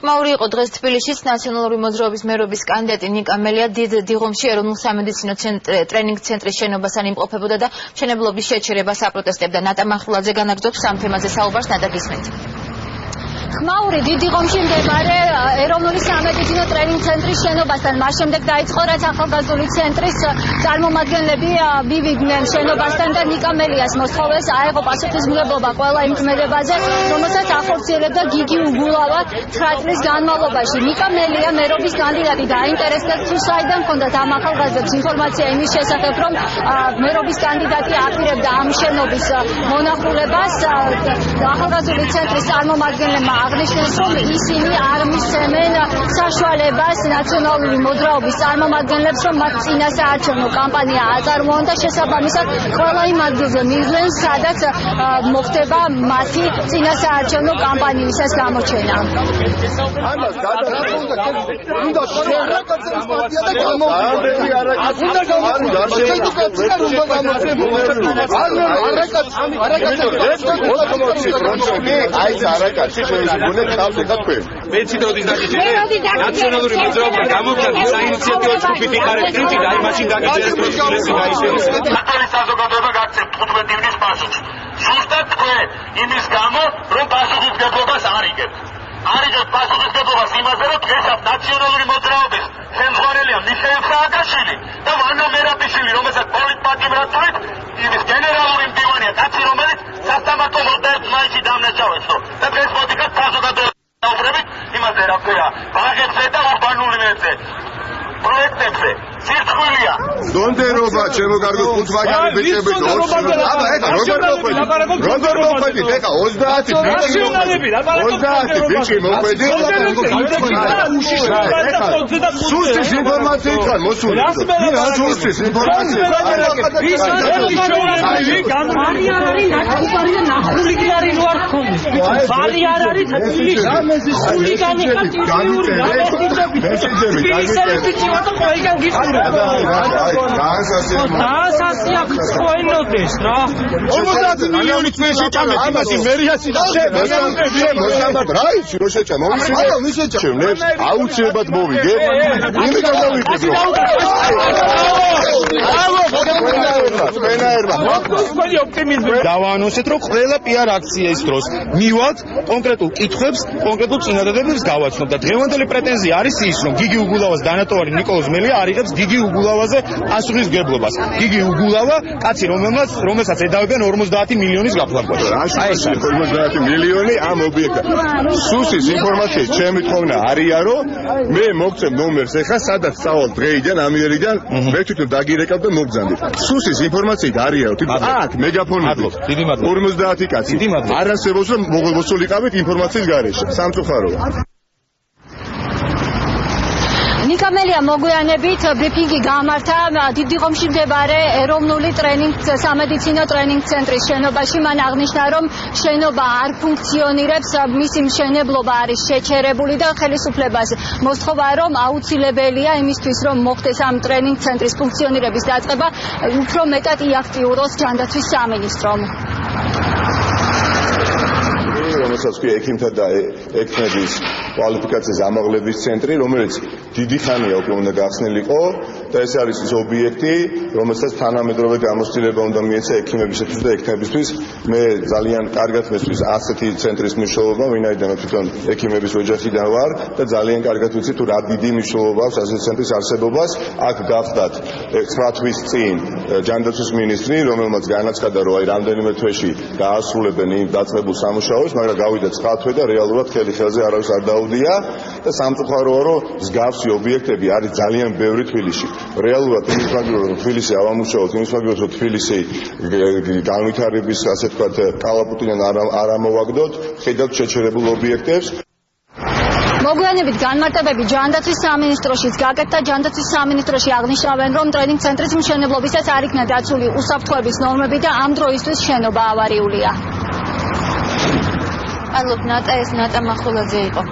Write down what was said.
ხმაური იყო დღეს თბილისის ნაციონალური მოძრაობის მერობის კანდიდატი ნიკა მელია დიდ დიღომში ეროვნულ სამედიცინო ტრენინგ ცენტრის შენობასთან იმყოფებოდა და მშენებლობის შეჩერებას აპროტესტებდა. ნატა მახულაძე განაგრძობს ამ თემაზე საუბარს. ნატა გისმენთ. ხმაური დიდ დიღომში მდებარე ეროვნული სამედიცინო ტრენინგ ცენტრის შენობასთან მას შემდეგ დაიწყო რაც ახალგაზრდული ცენტრის წარმომადგენლები მივიდნენ შენობასთან და ნიკა მელიას მოსთხოვეს აეღო პასუხისმგებლობა ყველა იმ ქმედებაზე, რომელსაც ახორციელებდა გიგი უგულავა 9 წლის განმავლობაში. ნიკა მელია მერობის კანდიდატი დაინტერესდა თუ საიდან ჰქონდათ ამ ახალგაზრდებს ინფორმაცია იმის შესახებ, რომ მერობის კანდიდატი აპირებდა ამ შენობის მონახულებას. ახალგაზრდული ცენტრის წარმომადგენლებმა აღნიშნეს, რომ ისინი არ მისცემენ საშუალებას ნაციონალური მოძრაობის წარმომადგენლებს, რომ მათ წინასაარჩევნო კამპანია აწარმოონ და შესაბამისად ყველა იმ ადგილზე მივიდნენ, სადაც მოხდება მათი წინასაარჩევნო კამპანიისას გამოჩენა. ნაციონალური მოძრაობა გამოგდა საინიციატივო ჯგუფით იყარებს ტრიჭი და აი მაშინ დაგიჯერებს საზოგადოება გაქცევთ 15 ივნის პასუხს. ზუსტად თქვენ იმის გამო, რომ პასუხისმგებლობას არ იგებთ. არ იგებთ პასუხისმგებლობას იმაზე, რომ დღესაც ნაციონალური მოძრაობის ხელმძღვანელია მიხეილ სააკაშვილი და ვანო მერაბიშვილი, რომელსაც პოლიტპატიმრად იმის გენერალური მდივანია კაცი, რომელიც სასამართლო 21 მაისში დამნაშავეცო და დღეს მოდიქათ საზოგადოება იმაზე რა ქვია, ბაღებზე და ურბანული მეებზე პროექტებზე სირცხვილია. დონდერობა ჩემო კარგო ხუთვაგარი ბიჭები აბა ეხა როგორ მოხვედით ეხა 30 ბიჭი მოხვედით სუსტის ინფორმაციით ხარ მოსული სუსტის ინფორმაციით ბარი არ არის ნაკუპარი და ნახულიგარი რო არ ხონდეს ბარი არ არის ხულიგანი ასასია ხოინოდეს რა 50 მილიონი თქვენ შეჭამეთ იმაში მერიასი და მოსამართ რა იცი რო შეჭამ მოვიშენებს აუცილებლად მოვიგებ იმიტომ დავიგებ დავაანონსეთ რომ ყველა პიარ აქციის დროს მივალთ კონკრეტულ კითხვებს, კონკრეტულ წინადადებებს გავაცნობთ და დღევანდელი პრეტენზია არის ის, რომ გიგი უგულავას დანატოვარი ნიკოლოზ მელია არ იღებს გიგი უგულავაზე პასუხისმგებლობას. გიგი უგულავა კაცი, რომელსაც ედავებიან 50 მილიონის გაფლაგვას. აი ეს 50 მილიონი ამ ობიექტად. სუსის ინფორმაციით ჩემი თხოვნა არია რომ მე მოგწევ ნომერს ეხა სადაც სწავალ დღეიდან ამიერიდან მე თვითონ დაგირეკავ და მოგზავნით. სუსის ინფორმაციით არია რომ აქ მეგაფონები 50 კაცი არასებობს რომ მოგებოსულიყავით ინფორმაციის გარეშე. სამწუხაროა. ნიკა მელია მოგვიანებით ბრიფინგი გამართა დიდ დიღომში მდებარე ეროვნული სამედიცინო ტრენინგ ცენტრის შენობაში. მან აღნიშნა, რომ შენობა არ ფუნქციონირებს, მისი მშენებლობა არის შეჩერებული და ხელისუფლებას მოსთხოვა, რომ აუცილებელია იმისთვის, რომ მოხდეს ამ ტრენინგ ცენტრის ფუნქციონირების დაწყება, უფრო მეტად იაქტიუროს ჯანდაცვის სამინისტრომ. რომელსაც ქვია ექიმთა და ექიმების კვალიფიკაციის ამაღლების ცენტრი, რომელიც დიდი ხანია უკვე უნდა გახსნილიყო და ეს არის ის ობიექტი, რომელსაც თანამედროვე გამოცდილება უნდა მიეცა ექიმებისათვის და ექიმებისთვის. მე ძალიან კარგად მესმის ასეთი ცენტრის მნიშვნელობა, ვინაიდან თვითონ ექიმების ოჯახიდან ვარ და ძალიან კარგად ვიცი თუ რა დიდი მნიშვნელობა აქვს ასეთი ცენტრის არსებობას. აქ გახდათ 9 თვის წინ ჯანდაცვის მინისტრი, რომელმაც განაცხადა, რომ აი რამდენიმე თვეში გაასრულებენ იმ დაწყებულ სამუშაოს, მაგრამ გავიდა 9 თვე და რეალურად ხელზე არავის არ დაუდია და სამწუხაროა, რომ მსგავსი ობიექტები არის ძალიან ბევრი თბილისში. რეალურად იმის მაგალითად რომ თბილისი ავამუშაოთ, იმის მაგალითად რომ თბილისი განვითარების ასე ვთქვათ კალაპუტიდან არ ამოვაგდოთ, ხედავთ შეჩერებულ ობიექტებს. მოგვიანებით განმარტებები ჯანდაცვის სამინისტროშიც გაკეთდა. ჯანდაცვის სამინისტროში აღნიშნავენ, რომ ტრენინგ ცენტრის მშენებლობისას არ იქნა დაცული უსაფრთხოების ნორმები და ამ დროისთვის შენობა ავარიულია. მადლობ ნატა, ეს ნატა მახულაძე იყო.